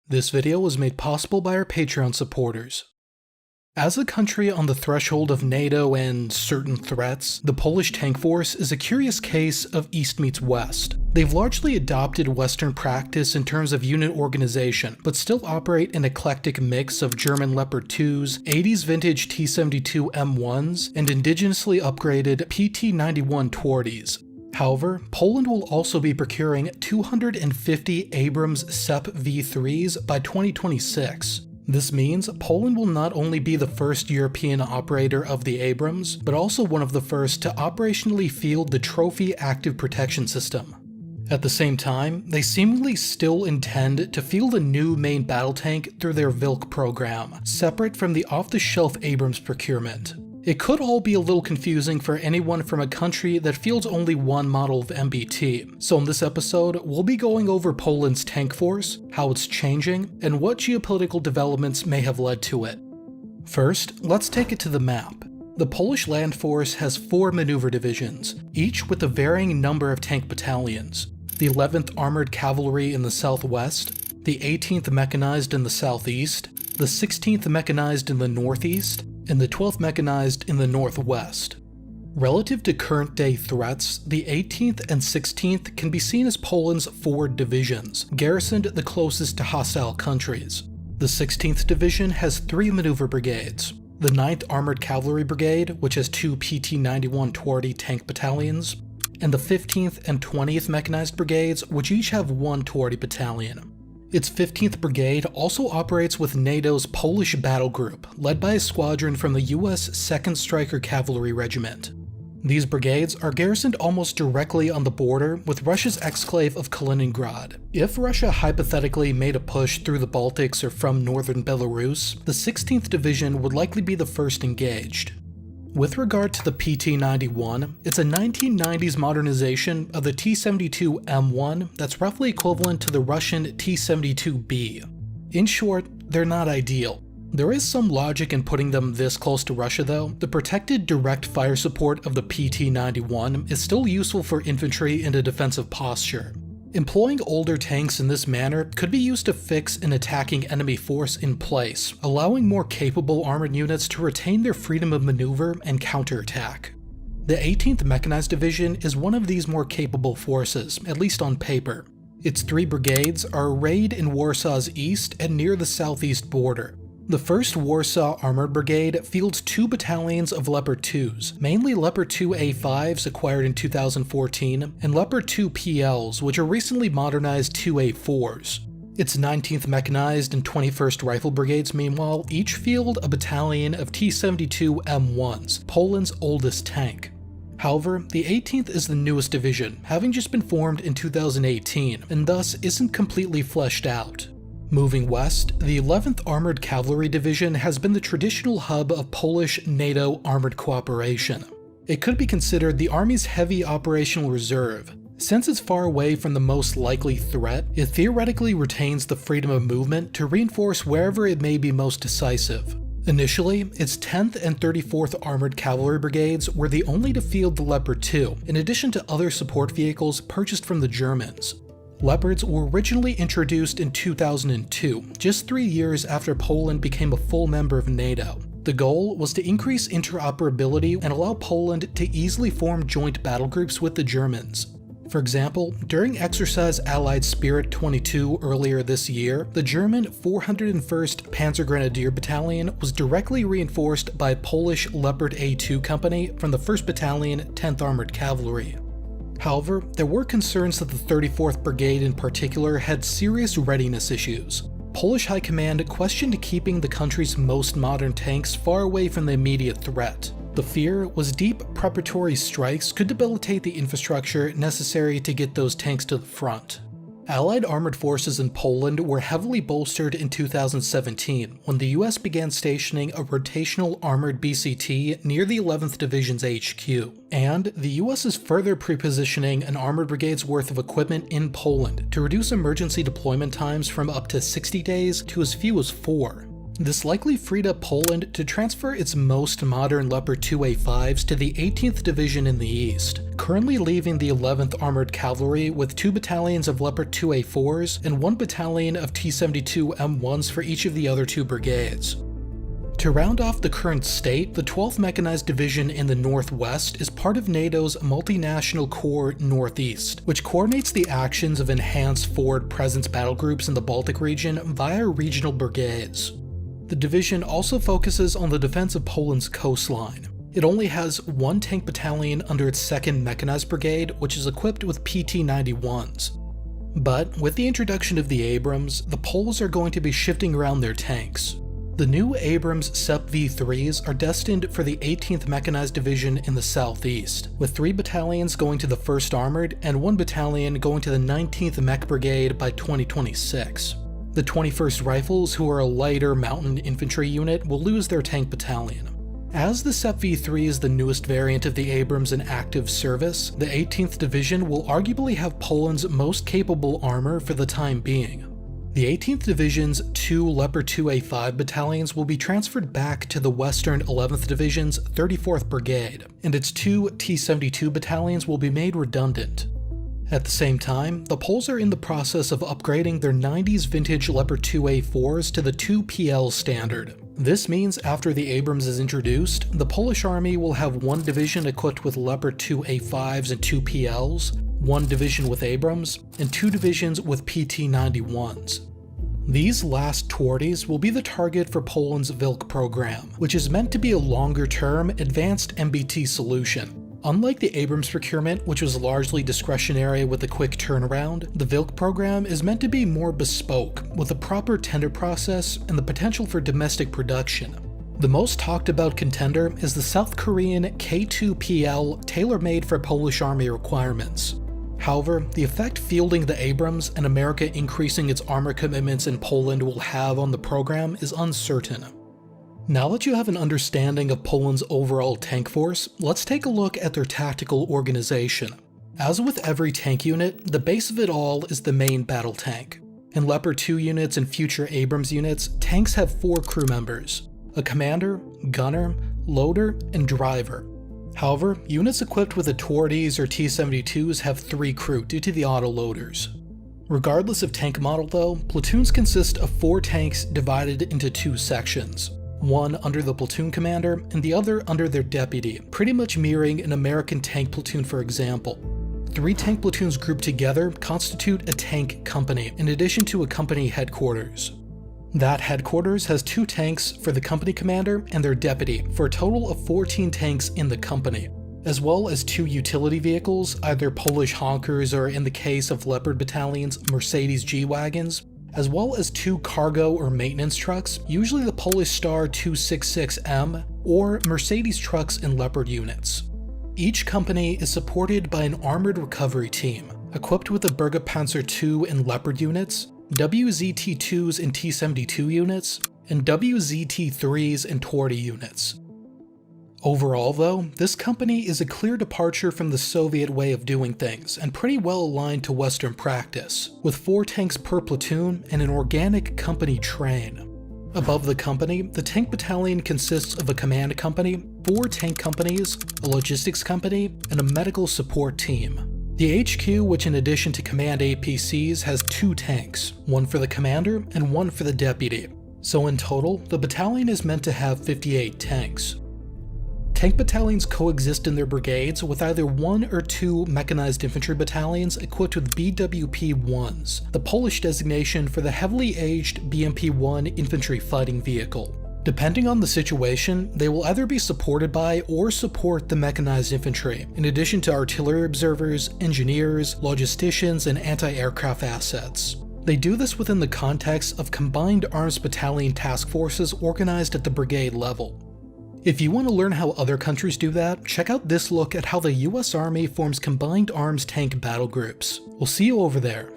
This video was made possible by our Patreon supporters. As a country on the threshold of NATO and certain threats, the Polish tank force is a curious case of East meets West. They've largely adopted Western practice in terms of unit organization, but still operate an eclectic mix of German Leopard 2s, 80s vintage T-72 M1s, and indigenously upgraded PT-91 Twardies. However, Poland will also be procuring 250 Abrams SEP V3s by 2026. This means Poland will not only be the first European operator of the Abrams, but also one of the first to operationally field the Trophy Active Protection System. At the same time, they seemingly still intend to field a new main battle tank through their Wilk program, separate from the off-the-shelf Abrams procurement. It could all be a little confusing for anyone from a country that fields only one model of MBT, so in this episode, we'll be going over Poland's tank force, how it's changing, and what geopolitical developments may have led to it. First, let's take it to the map. The Polish land force has 4 maneuver divisions, each with a varying number of tank battalions. The 11th Armored Cavalry in the southwest, the 18th Mechanized in the southeast, the 16th Mechanized in the northeast, and the 12th Mechanized in the northwest. Relative to current-day threats, the 18th and 16th can be seen as Poland's forward divisions, garrisoned the closest to hostile countries. The 16th Division has 3 maneuver brigades. The 9th Armored Cavalry Brigade, which has 2 PT-91 Twardy tank battalions, and the 15th and 20th Mechanized Brigades, which each have 1 Twardy battalion. Its 15th Brigade also operates with NATO's Polish Battle Group, led by a squadron from the US 2nd Stryker Cavalry Regiment. These brigades are garrisoned almost directly on the border with Russia's exclave of Kaliningrad. If Russia hypothetically made a push through the Baltics or from northern Belarus, the 16th Division would likely be the first engaged. With regard to the PT-91, it's a 1990s modernization of the T-72 M1 that's roughly equivalent to the Russian T-72B. In short, they're not ideal. There is some logic in putting them this close to Russia though. The protected direct fire support of the PT-91 is still useful for infantry in a defensive posture. Employing older tanks in this manner could be used to fix an attacking enemy force in place, allowing more capable armored units to retain their freedom of maneuver and counterattack. The 18th Mechanized Division is one of these more capable forces, at least on paper. Its 3 brigades are arrayed in Warsaw's east and near the southeast border. The 1st Warsaw Armored Brigade fields 2 battalions of Leopard 2s, mainly Leopard 2 A5s acquired in 2014, and Leopard 2 PLs, which are recently modernized 2 A4s. Its 19th Mechanized and 21st Rifle Brigades, meanwhile, each field a battalion of T-72 M1s, Poland's oldest tank. However, the 18th is the newest division, having just been formed in 2018, and thus isn't completely fleshed out. Moving west, the 11th Armored Cavalry Division has been the traditional hub of Polish-NATO armored cooperation. It could be considered the Army's heavy operational reserve. Since it's far away from the most likely threat, it theoretically retains the freedom of movement to reinforce wherever it may be most decisive. Initially, its 10th and 34th Armored Cavalry Brigades were the only to field the Leopard 2, in addition to other support vehicles purchased from the Germans. Leopards were originally introduced in 2002, just 3 years after Poland became a full member of NATO. The goal was to increase interoperability and allow Poland to easily form joint battle groups with the Germans. For example, during Exercise Allied Spirit 22 earlier this year, the German 401st Panzer Grenadier Battalion was directly reinforced by Polish Leopard A2 company from the 1st Battalion 10th Armored Cavalry. However, there were concerns that the 34th Brigade in particular had serious readiness issues. Polish High Command questioned keeping the country's most modern tanks far away from the immediate threat. The fear was deep preparatory strikes could debilitate the infrastructure necessary to get those tanks to the front. Allied armored forces in Poland were heavily bolstered in 2017 when the US began stationing a rotational armored BCT near the 11th Division's HQ, and the US is further prepositioning an armored brigade's worth of equipment in Poland to reduce emergency deployment times from up to 60 days to as few as 4. This likely freed up Poland to transfer its most modern Leopard 2A5s to the 18th Division in the east, currently leaving the 11th Armored Cavalry with 2 battalions of Leopard 2A4s and 1 battalion of T-72 M1s for each of the other 2 brigades. To round off the current state, the 12th Mechanized Division in the Northwest is part of NATO's Multinational Corps Northeast, which coordinates the actions of enhanced forward presence battle groups in the Baltic region via regional brigades. The division also focuses on the defense of Poland's coastline. It only has 1 tank battalion under its 2nd Mechanized Brigade, which is equipped with PT-91s. But with the introduction of the Abrams, the Poles are going to be shifting around their tanks. The new Abrams SEP V3s are destined for the 18th Mechanized Division in the southeast, with 3 battalions going to the 1st Armored and 1 battalion going to the 19th Mech Brigade by 2026. The 21st Rifles, who are a lighter mountain infantry unit, will lose their tank battalion. As the SEP V3 is the newest variant of the Abrams in active service, the 18th Division will arguably have Poland's most capable armor for the time being. The 18th Division's 2 Leopard 2A5 battalions will be transferred back to the Western 11th Division's 34th Brigade, and its 2 T-72 battalions will be made redundant. At the same time, the Poles are in the process of upgrading their 90s vintage Leopard 2A4s to the 2PL standard. This means after the Abrams is introduced, the Polish army will have 1 division equipped with Leopard 2A5s and 2PLs, 1 division with Abrams, and 2 divisions with PT-91s. These last Twardies will be the target for Poland's Wilk program, which is meant to be a longer-term, advanced MBT solution. Unlike the Abrams procurement, which was largely discretionary with a quick turnaround, the Wilk program is meant to be more bespoke, with a proper tender process and the potential for domestic production. The most talked about contender is the South Korean K2PL tailor-made for Polish army requirements. However, the effect fielding the Abrams and America increasing its armor commitments in Poland will have on the program is uncertain. Now that you have an understanding of Poland's overall tank force, let's take a look at their tactical organization. As with every tank unit, the base of it all is the main battle tank. In Leopard 2 units and future Abrams units, tanks have 4 crew members: a commander, gunner, loader, and driver. However, units equipped with the Twardies or T-72s have 3 crew due to the autoloaders. Regardless of tank model though, platoons consist of 4 tanks divided into 2 sections. One under the platoon commander and the other under their deputy, pretty much mirroring an American tank platoon for example. 3 tank platoons grouped together constitute a tank company, in addition to a company headquarters. That headquarters has 2 tanks for the company commander and their deputy, for a total of 14 tanks in the company, as well as 2 utility vehicles, either Polish honkers or in the case of Leopard battalions, Mercedes G-Wagons, as well as 2 cargo or maintenance trucks, usually the Polish Star 266M or Mercedes trucks in Leopard units. Each company is supported by an armored recovery team, equipped with the Bergepanzer II and Leopard units, WZT-2s and T-72 units, and WZT-3s and Twardy units. Overall though, this company is a clear departure from the Soviet way of doing things and pretty well aligned to Western practice, with 4 tanks per platoon and an organic company train. Above the company, the tank battalion consists of a command company, 4 tank companies, a logistics company, and a medical support team. The HQ, which in addition to command APCs has 2 tanks, 1 for the commander and 1 for the deputy. So in total, the battalion is meant to have 58 tanks. Tank battalions coexist in their brigades with either 1 or 2 mechanized infantry battalions equipped with BWP-1s, the Polish designation for the heavily aged BMP-1 infantry fighting vehicle. Depending on the situation, they will either be supported by or support the mechanized infantry, in addition to artillery observers, engineers, logisticians, and anti-aircraft assets. They do this within the context of combined arms battalion task forces organized at the brigade level. If you want to learn how other countries do that, check out this look at how the US Army forms combined arms tank battle groups. We'll see you over there.